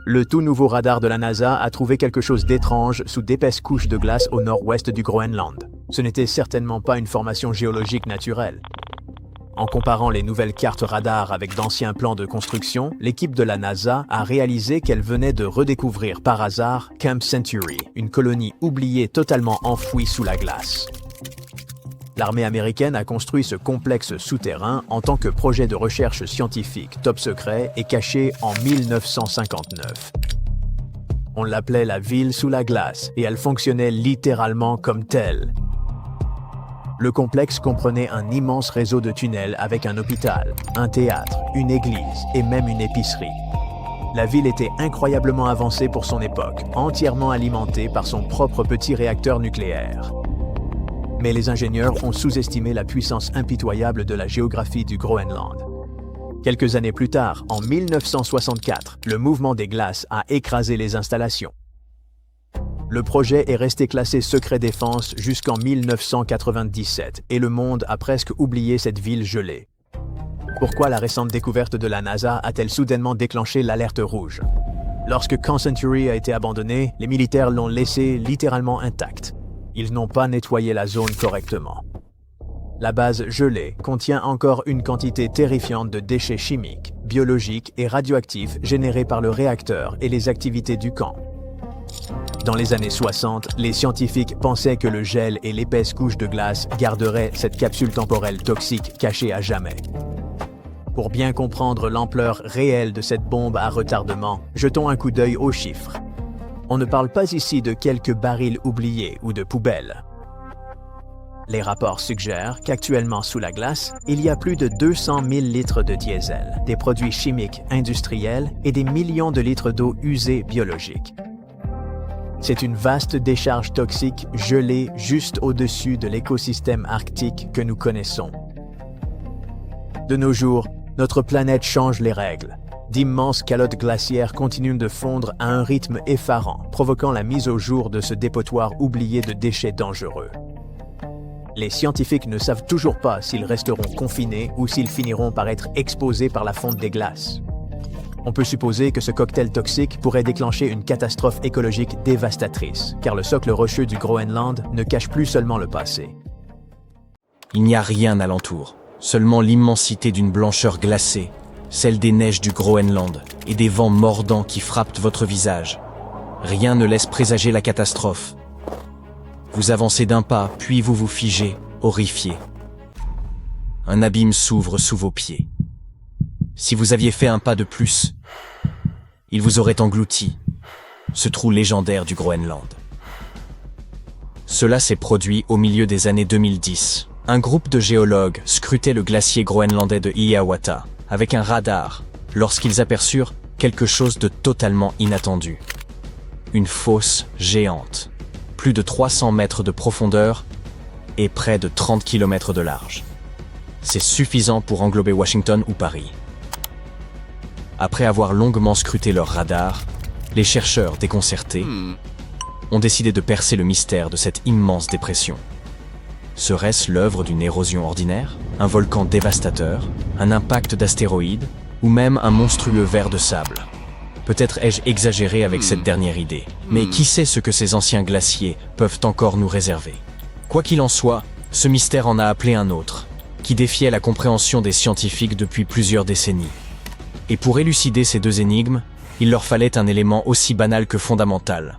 Le tout nouveau radar de la NASA a trouvé quelque chose d'étrange sous d'épaisses couches de glace au nord-ouest du Groenland. Ce n'était certainement pas une formation géologique naturelle. En comparant les nouvelles cartes radar avec d'anciens plans de construction, l'équipe de la NASA a réalisé qu'elle venait de redécouvrir par hasard Camp Century, une colonie oubliée totalement enfouie sous la glace. L'armée américaine a construit ce complexe souterrain en tant que projet de recherche scientifique top secret et caché en 1959. On l'appelait la ville sous la glace et elle fonctionnait littéralement comme telle. Le complexe comprenait un immense réseau de tunnels avec un hôpital, un théâtre, une église et même une épicerie. La ville était incroyablement avancée pour son époque, entièrement alimentée par son propre petit réacteur nucléaire. Mais les ingénieurs ont sous-estimé la puissance impitoyable de la géographie du Groenland. Quelques années plus tard, en 1964, le mouvement des glaces a écrasé les installations. Le projet est resté classé secret défense jusqu'en 1997 et le monde a presque oublié cette ville gelée. Pourquoi la récente découverte de la NASA a-t-elle soudainement déclenché l'alerte rouge? Lorsque Camp Century a été abandonné, les militaires l'ont laissé littéralement intact. Ils n'ont pas nettoyé la zone correctement. La base gelée contient encore une quantité terrifiante de déchets chimiques, biologiques et radioactifs générés par le réacteur et les activités du camp. Dans les années 60, les scientifiques pensaient que le gel et l'épaisse couche de glace garderaient cette capsule temporelle toxique cachée à jamais. Pour bien comprendre l'ampleur réelle de cette bombe à retardement, jetons un coup d'œil aux chiffres. On ne parle pas ici de quelques barils oubliés ou de poubelles. Les rapports suggèrent qu'actuellement sous la glace, il y a plus de 200 000 litres de diesel, des produits chimiques industriels et des millions de litres d'eau usée biologique. C'est une vaste décharge toxique gelée juste au-dessus de l'écosystème arctique que nous connaissons. De nos jours, notre planète change les règles. D'immenses calottes glaciaires continuent de fondre à un rythme effarant, provoquant la mise au jour de ce dépotoir oublié de déchets dangereux. Les scientifiques ne savent toujours pas s'ils resteront confinés ou s'ils finiront par être exposés par la fonte des glaces. On peut supposer que ce cocktail toxique pourrait déclencher une catastrophe écologique dévastatrice, car le socle rocheux du Groenland ne cache plus seulement le passé. Il n'y a rien alentour, seulement l'immensité d'une blancheur glacée, celle des neiges du Groenland et des vents mordants qui frappent votre visage. Rien ne laisse présager la catastrophe. Vous avancez d'un pas, puis vous vous figez, horrifié. Un abîme s'ouvre sous vos pieds. Si vous aviez fait un pas de plus, il vous aurait englouti, ce trou légendaire du Groenland. Cela s'est produit au milieu des années 2010. Un groupe de géologues scrutait le glacier groenlandais de Hiawatha avec un radar lorsqu'ils aperçurent quelque chose de totalement inattendu. Une fosse géante, plus de 300 mètres de profondeur et près de 30 km de large. C'est suffisant pour englober Washington ou Paris. Après avoir longuement scruté leur radar, les chercheurs déconcertés ont décidé de percer le mystère de cette immense dépression. Serait-ce l'œuvre d'une érosion ordinaire, un volcan dévastateur, un impact d'astéroïdes, ou même un monstrueux ver de sable? Peut-être ai-je exagéré avec cette dernière idée, mais qui sait ce que ces anciens glaciers peuvent encore nous réserver? Quoi qu'il en soit, ce mystère en a appelé un autre, qui défiait la compréhension des scientifiques depuis plusieurs décennies. Et pour élucider ces deux énigmes, il leur fallait un élément aussi banal que fondamental.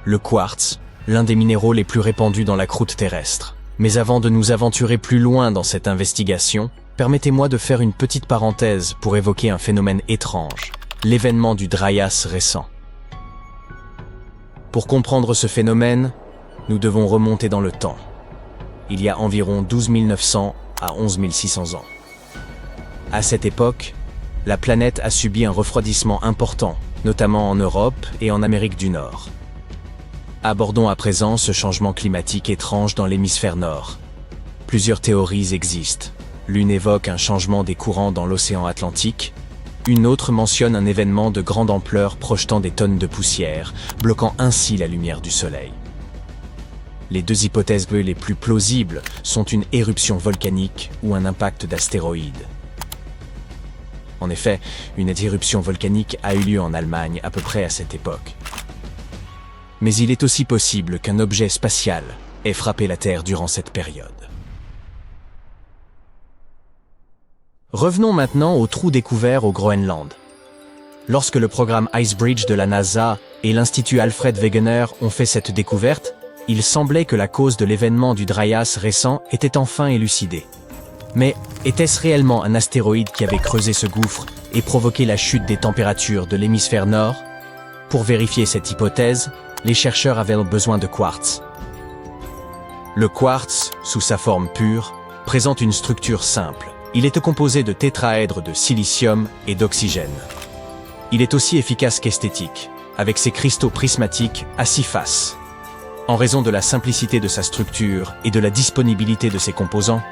Le quartz, l'un des minéraux les plus répandus dans la croûte terrestre. Mais avant de nous aventurer plus loin dans cette investigation, permettez-moi de faire une petite parenthèse pour évoquer un phénomène étrange, l'événement du Dryas récent. Pour comprendre ce phénomène, nous devons remonter dans le temps. Il y a environ 12 900 à 11 600 ans. À cette époque, la planète a subi un refroidissement important, notamment en Europe et en Amérique du Nord. Abordons à présent ce changement climatique étrange dans l'hémisphère nord. Plusieurs théories existent. L'une évoque un changement des courants dans l'océan Atlantique, une autre mentionne un événement de grande ampleur projetant des tonnes de poussière, bloquant ainsi la lumière du soleil. Les deux hypothèses les plus plausibles sont une éruption volcanique ou un impact d'astéroïdes. En effet, une éruption volcanique a eu lieu en Allemagne à peu près à cette époque. Mais il est aussi possible qu'un objet spatial ait frappé la Terre durant cette période. Revenons maintenant au trou découvert au Groenland. Lorsque le programme Icebridge de la NASA et l'Institut Alfred Wegener ont fait cette découverte, il semblait que la cause de l'événement du dry ice récent était enfin élucidée. Mais était-ce réellement un astéroïde qui avait creusé ce gouffre et provoqué la chute des températures de l'hémisphère nord? Pour vérifier cette hypothèse, les chercheurs avaient besoin de quartz. Le quartz, sous sa forme pure, présente une structure simple. Il est composé de tétraèdres de silicium et d'oxygène. Il est aussi efficace qu'esthétique, avec ses cristaux prismatiques à 6 faces. En raison de la simplicité de sa structure et de la disponibilité de ses composants,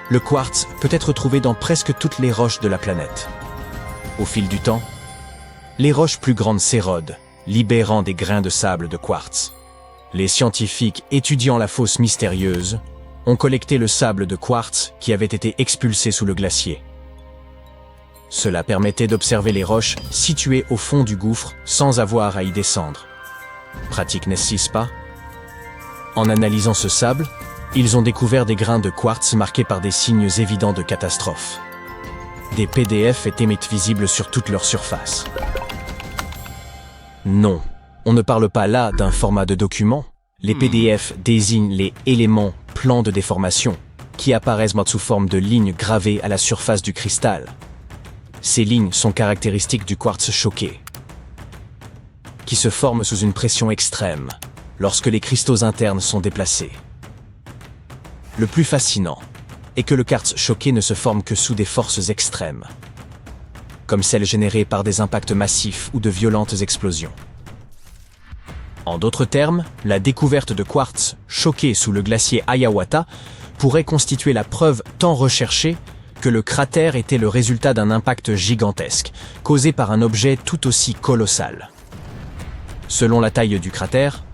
le quartz peut être trouvé dans presque toutes les roches de la planète. Au fil du temps, les roches plus grandes s'érodent, libérant des grains de sable de quartz. Les scientifiques étudiant la fosse mystérieuse ont collecté le sable de quartz qui avait été expulsé sous le glacier. Cela permettait d'observer les roches situées au fond du gouffre sans avoir à y descendre. Pratique, n'est-ce pas? En analysant ce sable, ils ont découvert des grains de quartz marqués par des signes évidents de catastrophe. Des PDF étaient visibles sur toute leur surface. Non, on ne parle pas là d'un format de document. Les PDF désignent les éléments plans de déformation qui apparaissent sous forme de lignes gravées à la surface du cristal. Ces lignes sont caractéristiques du quartz choqué, qui se forme sous une pression extrême lorsque les cristaux internes sont déplacés. Le plus fascinant est que le quartz choqué ne se forme que sous des forces extrêmes, comme celles générées par des impacts massifs ou de violentes explosions. En d'autres termes, la découverte de quartz choqué sous le glacier Hiawatha pourrait constituer la preuve tant recherchée que le cratère était le résultat d'un impact gigantesque, causé par un objet tout aussi colossal. Selon la taille du cratère,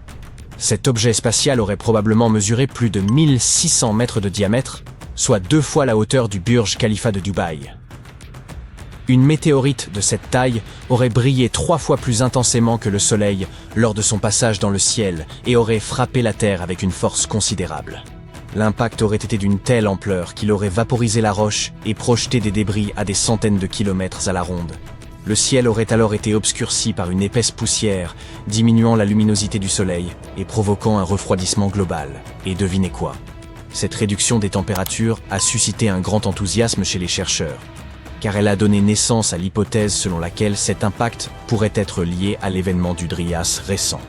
cet objet spatial aurait probablement mesuré plus de 1600 mètres de diamètre, soit 2 fois la hauteur du Burj Khalifa de Dubaï. Une météorite de cette taille aurait brillé 3 fois plus intensément que le Soleil lors de son passage dans le ciel et aurait frappé la Terre avec une force considérable. L'impact aurait été d'une telle ampleur qu'il aurait vaporisé la roche et projeté des débris à des centaines de kilomètres à la ronde. Le ciel aurait alors été obscurci par une épaisse poussière, diminuant la luminosité du Soleil et provoquant un refroidissement global. Et devinez quoi? Cette réduction des températures a suscité un grand enthousiasme chez les chercheurs, car elle a donné naissance à l'hypothèse selon laquelle cet impact pourrait être lié à l'événement du dry ice récent.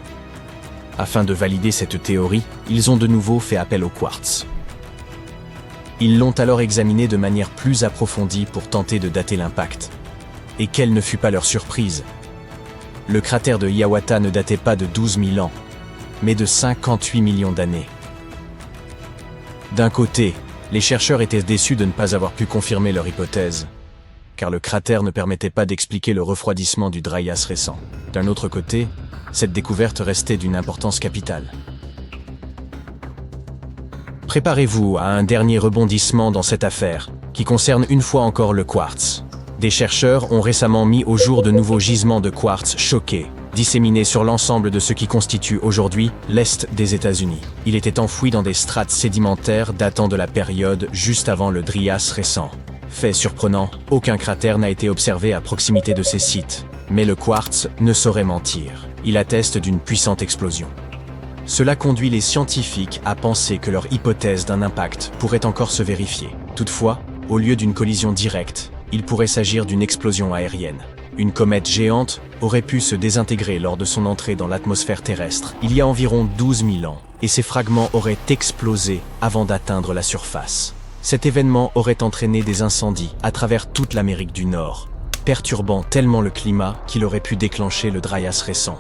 Afin de valider cette théorie, ils ont de nouveau fait appel au quartz. Ils l'ont alors examiné de manière plus approfondie pour tenter de dater l'impact. Et quelle ne fut pas leur surprise? Le cratère de Hiawatha ne datait pas de 12 000 ans, mais de 58 millions d'années. D'un côté, les chercheurs étaient déçus de ne pas avoir pu confirmer leur hypothèse, car le cratère ne permettait pas d'expliquer le refroidissement du dry ice récent. D'un autre côté, cette découverte restait d'une importance capitale. Préparez-vous à un dernier rebondissement dans cette affaire, qui concerne une fois encore le quartz. Des chercheurs ont récemment mis au jour de nouveaux gisements de quartz choqués, disséminés sur l'ensemble de ce qui constitue aujourd'hui l'Est des États-Unis. Il était enfoui dans des strates sédimentaires datant de la période juste avant le dry ice récent. Fait surprenant, aucun cratère n'a été observé à proximité de ces sites. Mais le quartz ne saurait mentir. Il atteste d'une puissante explosion. Cela conduit les scientifiques à penser que leur hypothèse d'un impact pourrait encore se vérifier. Toutefois, au lieu d'une collision directe, il pourrait s'agir d'une explosion aérienne. Une comète géante aurait pu se désintégrer lors de son entrée dans l'atmosphère terrestre il y a environ 12 000 ans, et ces fragments auraient explosé avant d'atteindre la surface. Cet événement aurait entraîné des incendies à travers toute l'Amérique du Nord, perturbant tellement le climat qu'il aurait pu déclencher le dry ice récent.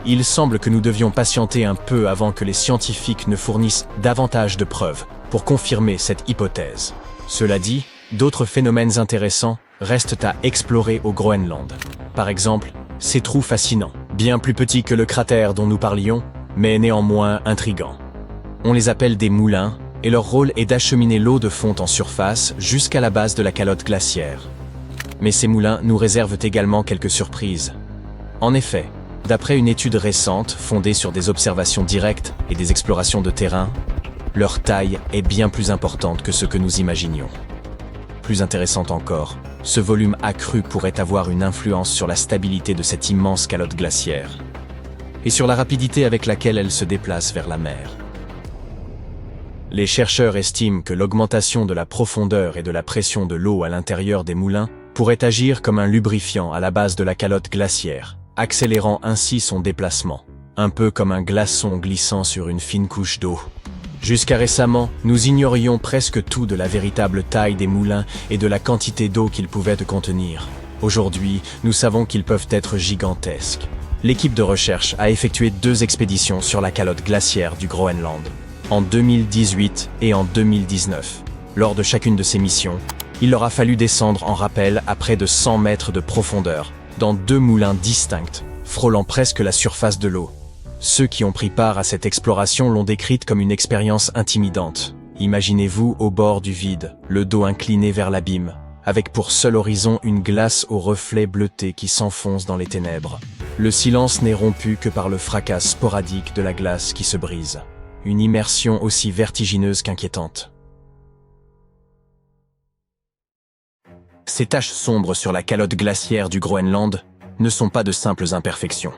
Il semble que nous devions patienter un peu avant que les scientifiques ne fournissent davantage de preuves pour confirmer cette hypothèse. Cela dit, d'autres phénomènes intéressants restent à explorer au Groenland. Par exemple, ces trous fascinants, bien plus petits que le cratère dont nous parlions, mais néanmoins intrigants. On les appelle des moulins, et leur rôle est d'acheminer l'eau de fonte en surface jusqu'à la base de la calotte glaciaire. Mais ces moulins nous réservent également quelques surprises. En effet, d'après une étude récente fondée sur des observations directes et des explorations de terrain, leur taille est bien plus importante que ce que nous imaginions. Plus intéressant encore, ce volume accru pourrait avoir une influence sur la stabilité de cette immense calotte glaciaire et sur la rapidité avec laquelle elle se déplace vers la mer. Les chercheurs estiment que l'augmentation de la profondeur et de la pression de l'eau à l'intérieur des moulins pourrait agir comme un lubrifiant à la base de la calotte glaciaire, accélérant ainsi son déplacement, un peu comme un glaçon glissant sur une fine couche d'eau. Jusqu'à récemment, nous ignorions presque tout de la véritable taille des moulins et de la quantité d'eau qu'ils pouvaient contenir. Aujourd'hui, nous savons qu'ils peuvent être gigantesques. L'équipe de recherche a effectué 2 expéditions sur la calotte glaciaire du Groenland, en 2018 et en 2019. Lors de chacune de ces missions, il leur a fallu descendre en rappel à près de 100 mètres de profondeur, dans 2 moulins distincts, frôlant presque la surface de l'eau. Ceux qui ont pris part à cette exploration l'ont décrite comme une expérience intimidante. Imaginez-vous au bord du vide, le dos incliné vers l'abîme, avec pour seul horizon une glace aux reflets bleutés qui s'enfonce dans les ténèbres. Le silence n'est rompu que par le fracas sporadique de la glace qui se brise. Une immersion aussi vertigineuse qu'inquiétante. Ces taches sombres sur la calotte glaciaire du Groenland ne sont pas de simples imperfections.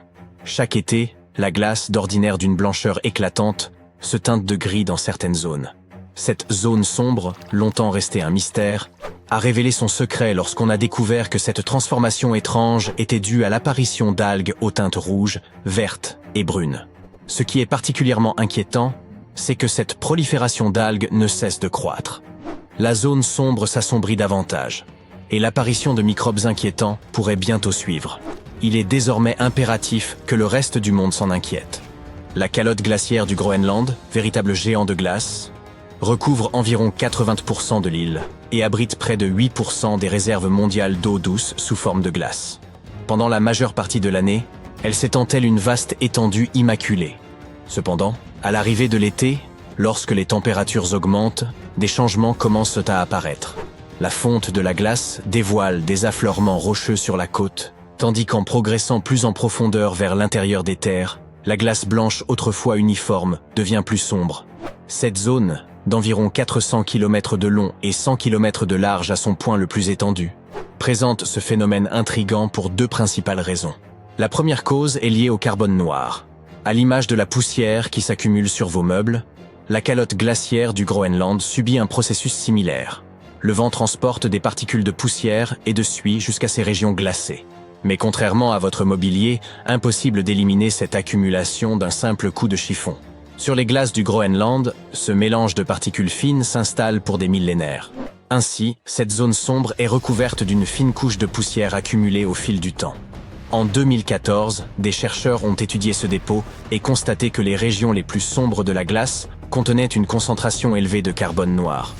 Chaque été, la glace, d'ordinaire d'une blancheur éclatante, se teinte de gris dans certaines zones. Cette zone sombre, longtemps restée un mystère, a révélé son secret lorsqu'on a découvert que cette transformation étrange était due à l'apparition d'algues aux teintes rouges, vertes et brunes. Ce qui est particulièrement inquiétant, c'est que cette prolifération d'algues ne cesse de croître. La zone sombre s'assombrit davantage, et l'apparition de microbes inquiétants pourrait bientôt suivre. Il est désormais impératif que le reste du monde s'en inquiète. La calotte glaciaire du Groenland, véritable géant de glace, recouvre environ 80% de l'île et abrite près de 8% des réserves mondiales d'eau douce sous forme de glace. Pendant la majeure partie de l'année, elle s'étend telle une vaste étendue immaculée. Cependant, à l'arrivée de l'été, lorsque les températures augmentent, des changements commencent à apparaître. La fonte de la glace dévoile des affleurements rocheux sur la côte, tandis qu'en progressant plus en profondeur vers l'intérieur des terres, la glace blanche autrefois uniforme devient plus sombre. Cette zone, d'environ 400 km de long et 100 km de large à son point le plus étendu, présente ce phénomène intrigant pour 2 principales raisons. La première cause est liée au carbone noir. À l'image de la poussière qui s'accumule sur vos meubles, la calotte glaciaire du Groenland subit un processus similaire. Le vent transporte des particules de poussière et de suie jusqu'à ces régions glacées. Mais contrairement à votre mobilier, impossible d'éliminer cette accumulation d'un simple coup de chiffon. Sur les glaces du Groenland, ce mélange de particules fines s'installe pour des millénaires. Ainsi, cette zone sombre est recouverte d'une fine couche de poussière accumulée au fil du temps. En 2014, des chercheurs ont étudié ce dépôt et constaté que les régions les plus sombres de la glace contenaient une concentration élevée de carbone noir.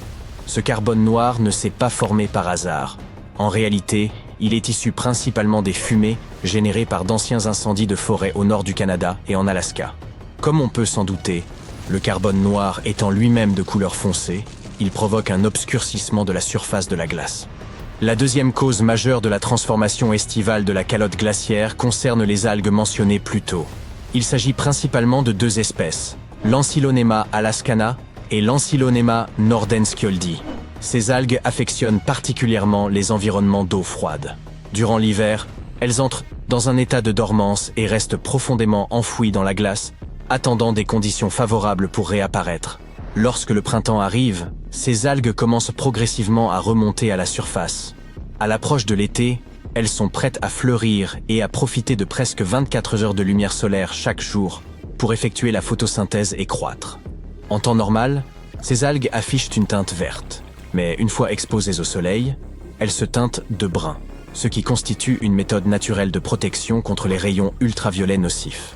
Ce carbone noir ne s'est pas formé par hasard. En réalité, il est issu principalement des fumées générées par d'anciens incendies de forêt au nord du Canada et en Alaska. Comme on peut s'en douter, le carbone noir étant lui-même de couleur foncée, il provoque un obscurcissement de la surface de la glace. La deuxième cause majeure de la transformation estivale de la calotte glaciaire concerne les algues mentionnées plus tôt. Il s'agit principalement de 2 espèces, l'Ancylonema alaskana et l'Ancylonema nordenskioldi. Ces algues affectionnent particulièrement les environnements d'eau froide. Durant l'hiver, elles entrent dans un état de dormance et restent profondément enfouies dans la glace, attendant des conditions favorables pour réapparaître. Lorsque le printemps arrive, ces algues commencent progressivement à remonter à la surface. À l'approche de l'été, elles sont prêtes à fleurir et à profiter de presque 24 heures de lumière solaire chaque jour pour effectuer la photosynthèse et croître. En temps normal, ces algues affichent une teinte verte, mais une fois exposées au soleil, elles se teintent de brun, ce qui constitue une méthode naturelle de protection contre les rayons ultraviolets nocifs.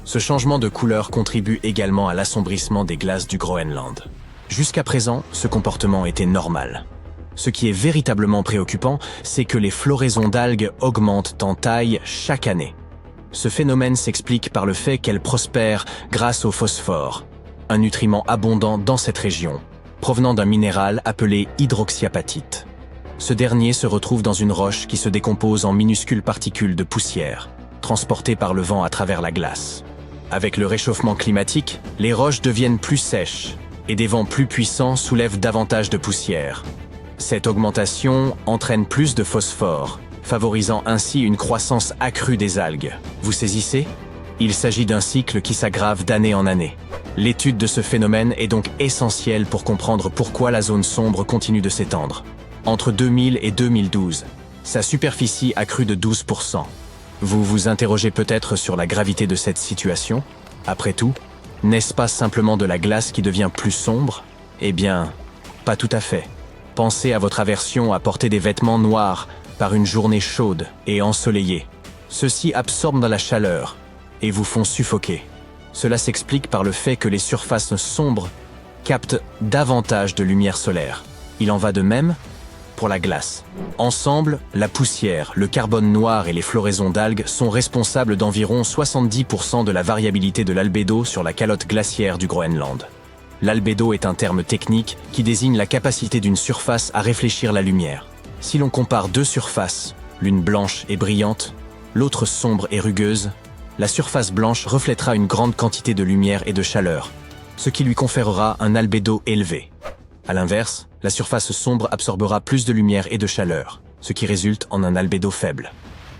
Ce changement de couleur contribue également à l'assombrissement des glaces du Groenland. Jusqu'à présent, ce comportement était normal. Ce qui est véritablement préoccupant, c'est que les floraisons d'algues augmentent en taille chaque année. Ce phénomène s'explique par le fait qu'elles prospèrent grâce au phosphore, un nutriment abondant dans cette région, provenant d'un minéral appelé hydroxyapatite. Ce dernier se retrouve dans une roche qui se décompose en minuscules particules de poussière, transportées par le vent à travers la glace. Avec le réchauffement climatique, les roches deviennent plus sèches et des vents plus puissants soulèvent davantage de poussière. Cette augmentation entraîne plus de phosphore, favorisant ainsi une croissance accrue des algues. Vous saisissez ? Il s'agit d'un cycle qui s'aggrave d'année en année. L'étude de ce phénomène est donc essentielle pour comprendre pourquoi la zone sombre continue de s'étendre. Entre 2000 et 2012, sa superficie a crû de 12%. Vous vous interrogez peut-être sur la gravité de cette situation ? Après tout, n'est-ce pas simplement de la glace qui devient plus sombre ? Eh bien, pas tout à fait. Pensez à votre aversion à porter des vêtements noirs par une journée chaude et ensoleillée. Ceux-ci absorbent de la chaleur et vous font suffoquer. Cela s'explique par le fait que les surfaces sombres captent davantage de lumière solaire. Il en va de même pour la glace. Ensemble, la poussière, le carbone noir et les floraisons d'algues sont responsables d'environ 70% de la variabilité de l'albédo sur la calotte glaciaire du Groenland. L'albédo est un terme technique qui désigne la capacité d'une surface à réfléchir la lumière. Si l'on compare deux surfaces, l'une blanche et brillante, l'autre sombre et rugueuse, la surface blanche reflètera une grande quantité de lumière et de chaleur, ce qui lui conférera un albédo élevé. À l'inverse, la surface sombre absorbera plus de lumière et de chaleur, ce qui résulte en un albédo faible.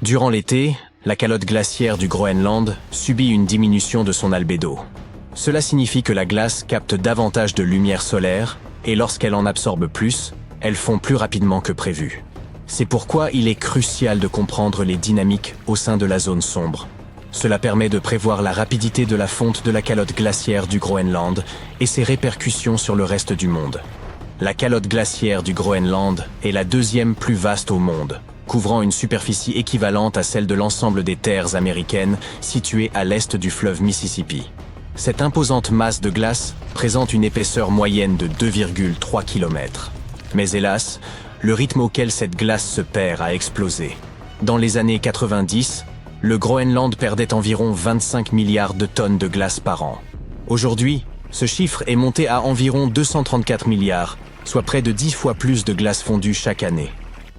Durant l'été, la calotte glaciaire du Groenland subit une diminution de son albédo. Cela signifie que la glace capte davantage de lumière solaire et lorsqu'elle en absorbe plus, elle fond plus rapidement que prévu. C'est pourquoi il est crucial de comprendre les dynamiques au sein de la zone sombre. Cela permet de prévoir la rapidité de la fonte de la calotte glaciaire du Groenland et ses répercussions sur le reste du monde. La calotte glaciaire du Groenland est la deuxième plus vaste au monde, couvrant une superficie équivalente à celle de l'ensemble des terres américaines situées à l'est du fleuve Mississippi. Cette imposante masse de glace présente une épaisseur moyenne de 2,3 km. Mais hélas, le rythme auquel cette glace se perd a explosé. Dans les années 90, le Groenland perdait environ 25 milliards de tonnes de glace par an. Aujourd'hui, ce chiffre est monté à environ 234 milliards, soit près de 10 fois plus de glace fondue chaque année.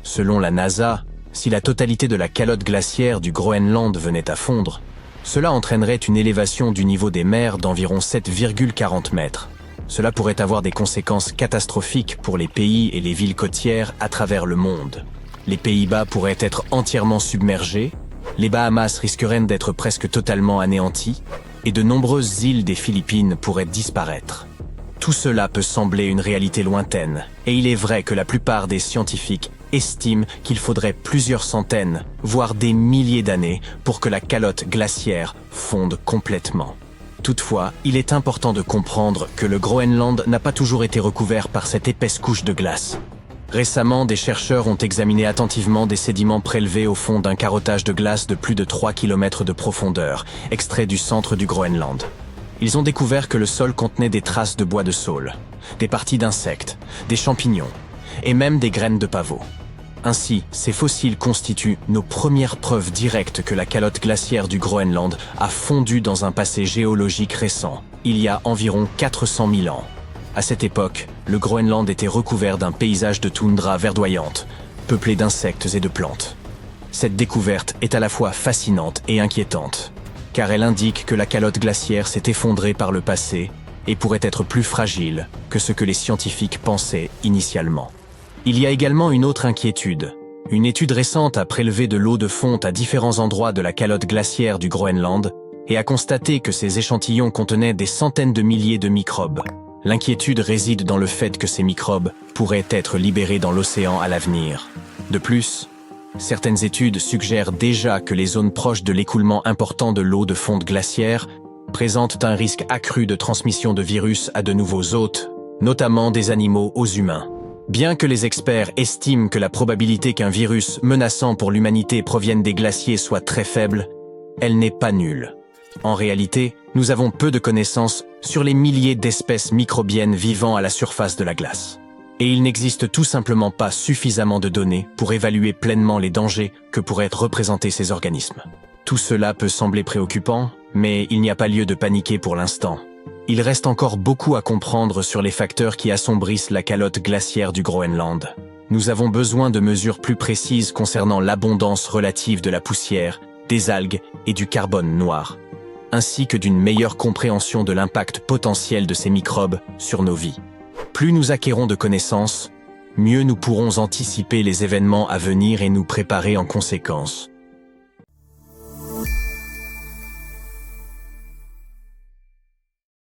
Selon la NASA, si la totalité de la calotte glaciaire du Groenland venait à fondre, cela entraînerait une élévation du niveau des mers d'environ 7,40 mètres. Cela pourrait avoir des conséquences catastrophiques pour les pays et les villes côtières à travers le monde. Les Pays-Bas pourraient être entièrement submergés, les Bahamas risqueraient d'être presque totalement anéantis, et de nombreuses îles des Philippines pourraient disparaître. Tout cela peut sembler une réalité lointaine, et il est vrai que la plupart des scientifiques estiment qu'il faudrait plusieurs centaines, voire des milliers d'années pour que la calotte glaciaire fonde complètement. Toutefois, il est important de comprendre que le Groenland n'a pas toujours été recouvert par cette épaisse couche de glace. Récemment, des chercheurs ont examiné attentivement des sédiments prélevés au fond d'un carottage de glace de plus de 3 km de profondeur, extrait du centre du Groenland. Ils ont découvert que le sol contenait des traces de bois de saule, des parties d'insectes, des champignons et même des graines de pavot. Ainsi, ces fossiles constituent nos premières preuves directes que la calotte glaciaire du Groenland a fondu dans un passé géologique récent, il y a environ 400 000 ans. À cette époque, le Groenland était recouvert d'un paysage de toundra verdoyante, peuplé d'insectes et de plantes. Cette découverte est à la fois fascinante et inquiétante, car elle indique que la calotte glaciaire s'est effondrée par le passé et pourrait être plus fragile que ce que les scientifiques pensaient initialement. Il y a également une autre inquiétude. Une étude récente a prélevé de l'eau de fonte à différents endroits de la calotte glaciaire du Groenland et a constaté que ces échantillons contenaient des centaines de milliers de microbes. L'inquiétude réside dans le fait que ces microbes pourraient être libérés dans l'océan à l'avenir. De plus, certaines études suggèrent déjà que les zones proches de l'écoulement important de l'eau de fonte glaciaire présentent un risque accru de transmission de virus à de nouveaux hôtes, notamment des animaux aux humains. Bien que les experts estiment que la probabilité qu'un virus menaçant pour l'humanité provienne des glaciers soit très faible, elle n'est pas nulle. En réalité, nous avons peu de connaissances sur les milliers d'espèces microbiennes vivant à la surface de la glace. Et il n'existe tout simplement pas suffisamment de données pour évaluer pleinement les dangers que pourraient représenter ces organismes. Tout cela peut sembler préoccupant, mais il n'y a pas lieu de paniquer pour l'instant. Il reste encore beaucoup à comprendre sur les facteurs qui assombrissent la calotte glaciaire du Groenland. Nous avons besoin de mesures plus précises concernant l'abondance relative de la poussière, des algues et du carbone noir, ainsi que d'une meilleure compréhension de l'impact potentiel de ces microbes sur nos vies. Plus nous acquérons de connaissances, mieux nous pourrons anticiper les événements à venir et nous préparer en conséquence.